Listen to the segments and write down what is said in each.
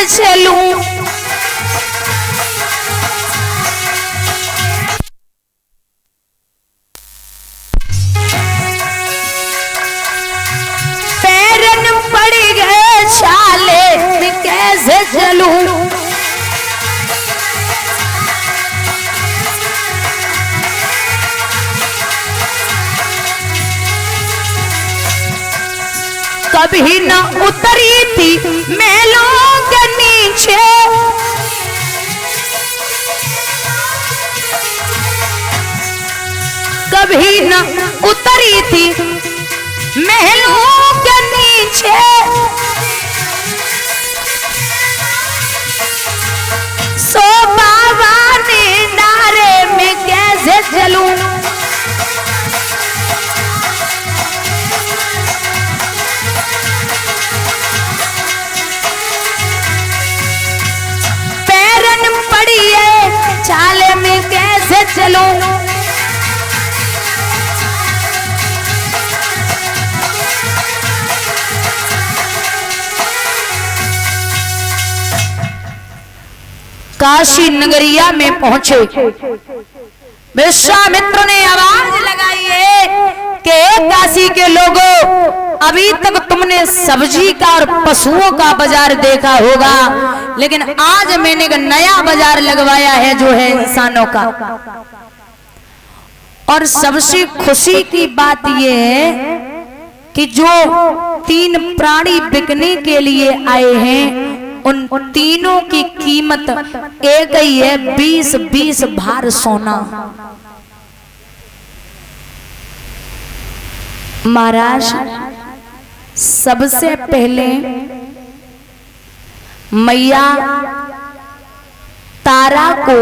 चलूं। पैरन पड़ गए छाले में कैसे चलूं। कभी न उतरी थी महलों के नीचे, कभी न उतरी थी महलों के नीचे। सो बाबा ने डारे में कैसे चलूं। चाले में कैसे चलूं। काशी नगरिया में पहुंचे। विश्वामित्र ने आवाज लगाई है कि काशी के लोगों, अभी तक तुमने सब्जी का और पशुओं का बाजार देखा होगा, लेकिन आज मैंने एक नया बाजार लगवाया है जो है इंसानों का। और सबसे खुशी की बात यह है कि जो 3 प्राणी बिकने के लिए आए हैं उन तीनों की कीमत एक ही है, 20-20 भार सोना। महाराज, सबसे पहले मैया तारा को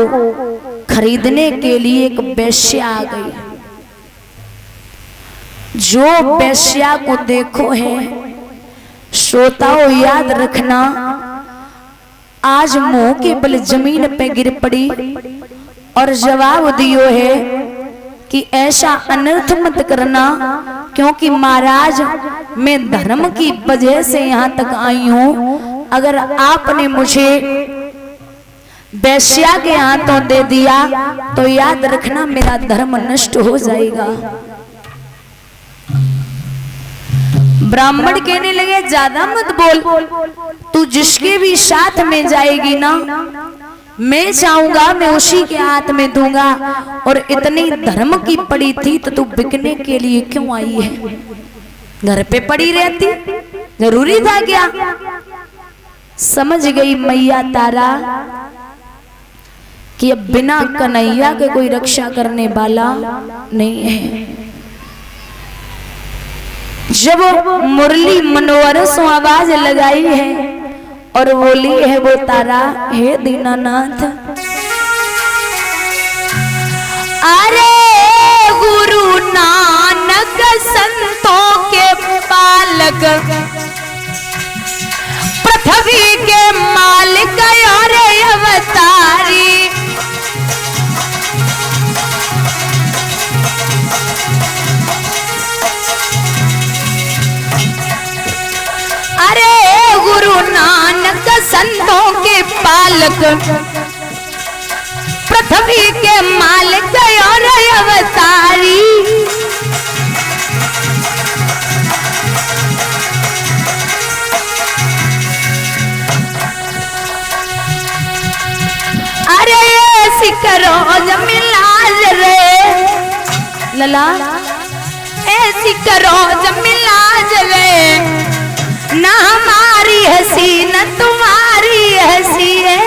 खरीदने के लिए एक वेश्या आ गई। जो वेश्या को देखो है, श्रोताओं याद रखना, आज मुंह के बल जमीन पे गिर पड़ी और जवाब दियो है कि ऐसा अनर्थ मत करना, क्योंकि महाराज मैं धर्म की वजह से यहाँ तक आई हूँ। अगर आपने मुझे वेश्या के हाथों दे दिया तो याद रखना मेरा धर्म नष्ट हो जाएगा। ब्राह्मण कहने लगे ज्यादा मत बोल, तू जिसके भी साथ में जाएगी ना, मैं चाहूंगा मैं उसी के हाथ में दूंगा। और इतनी धर्म की पड़ी थी तो तू बिकने के लिए क्यों आई है? घर पे पड़ी रहती, जरूरी था क्या? समझ गई मैया तारा कि अब बिना कन्हैया के कोई रक्षा करने वाला नहीं है। जब मुरली मनोहर सो आवाज लगाई है और बोली है वो तारा, हे दीनानाथ, अरे गुरु नानक संतों के पालक, पृथ्वी के मालिक और अवतारी, अरे गुरु नानक संतों के पालक, पृथ्वी के मालिक और अवतारी, अरे ऐसी करो जमीलाज रे लला, ऐसी करो जमीलाज रे, ना हमारी हंसी न तुम्हारी हंसी है।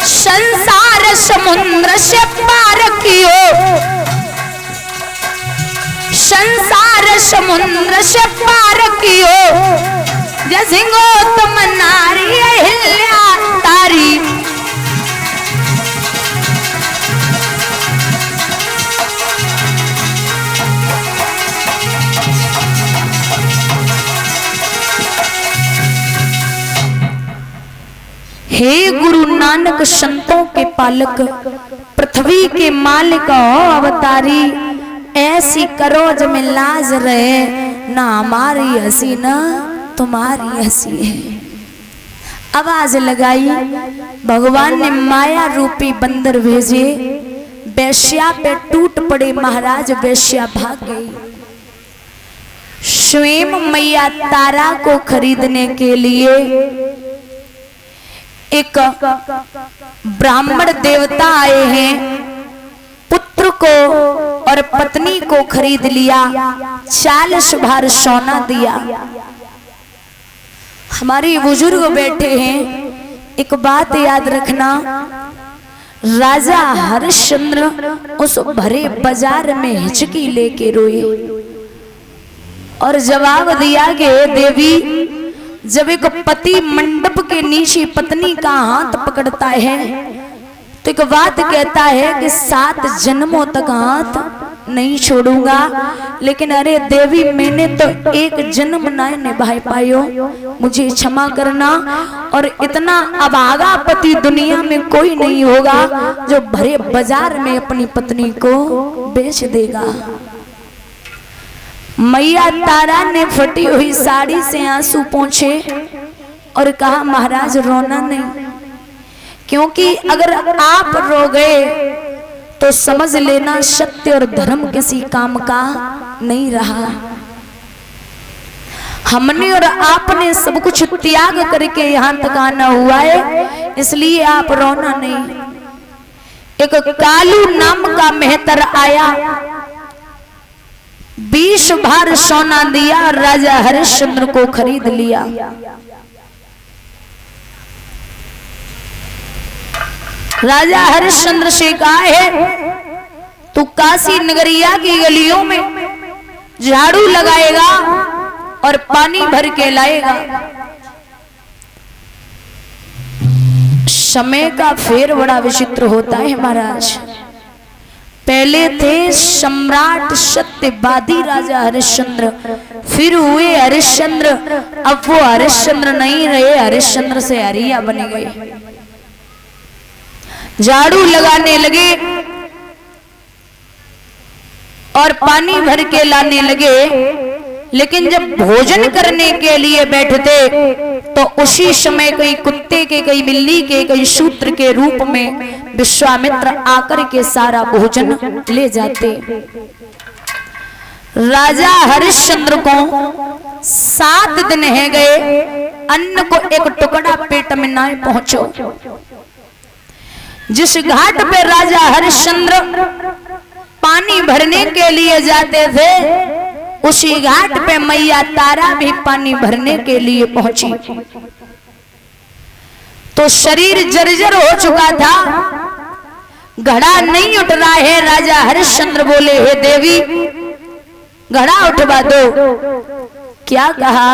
संसार समुद्र से पार कियो, संसार समुद्र से पार कियो, जैसे तुम नारी अहिल्या तारी, हे गुरु नानक संतों के पालक, पृथ्वी के मालिक हो अवतारी, ऐसी करो जो में लाज रहे, ना हमारी हंसी ना तुम्हारी हंसी है। आवाज लगाई, भगवान ने माया रूपी बंदर भेजे, वेश्या पे टूट पड़े महाराज, वेश्या भाग गई। स्वयं मैया तारा को खरीदने के लिए एक ब्राह्मण देवता आए हैं, पुत्र को और पत्नी को खरीद लिया, 40 भार सोना दिया। हमारे बुजुर्ग बैठे हैं, एक बात याद रखना, राजा हरिश्चंद्र उस भरे बाजार में हिचकी लेके रोए और जवाब दिया कि देवी, जब एक पति मंडप के नीचे पत्नी का हाथ पकड़ता है तो एक बात कहता है कि 7 जन्मों तक हाथ नहीं छोड़ूंगा, लेकिन अरे देवी, मैंने तो एक जन्म ना निभा पायो, मुझे क्षमा करना। और इतना अभागा पति दुनिया में कोई नहीं होगा जो भरे बाजार में अपनी पत्नी को बेच देगा। मैया तारा ने फटी हुई साड़ी से आंसू पोंछे और कहा, महाराज रोना नहीं, क्योंकि अगर आप रो गए तो समझ लेना सत्य और धर्म किसी काम का नहीं रहा। हमने और आपने सब कुछ त्याग करके यहाँ तक आना हुआ है, इसलिए आप रोना नहीं। एक कालू नाम का मेहतर आया, 20 भार सोना दिया, राजा हरिश्चंद्र को खरीद लिया। राजा हरिश्चंद्र से कहा है, तू काशी नगरिया की गलियों में झाड़ू लगाएगा और पानी भर के लाएगा। समय का फेर बड़ा विचित्र होता है महाराज। पहले थे सम्राट सत्यवादी राजा हरिश्चंद्र, फिर हुए हरिश्चंद्र, अब वो हरिश्चंद्र नहीं रहे, हरिश्चंद्र से हरिया बने गए। झाड़ू लगाने लगे और पानी भर के लाने लगे, लेकिन जब भोजन करने के लिए बैठते तो उसी समय कई कुत्ते के, कई बिल्ली के, कई शूद्र के रूप में विश्वामित्र आकर के सारा भोजन ले जाते। राजा हरिश्चंद्र को 7 दिन है गए, अन्न को एक टुकड़ा पेट में ना पहुंचो। जिस घाट पे राजा हरिश्चंद्र पानी भरने के लिए जाते थे, उसी घाट पे मैया तारा भी पानी भरने के लिए पहुंची। तो शरीर जर्जर हो चुका था, घड़ा नहीं उठ रहा है। राजा हरिश्चंद्र बोले, हे देवी, घड़ा उठवा दो। क्या कहा?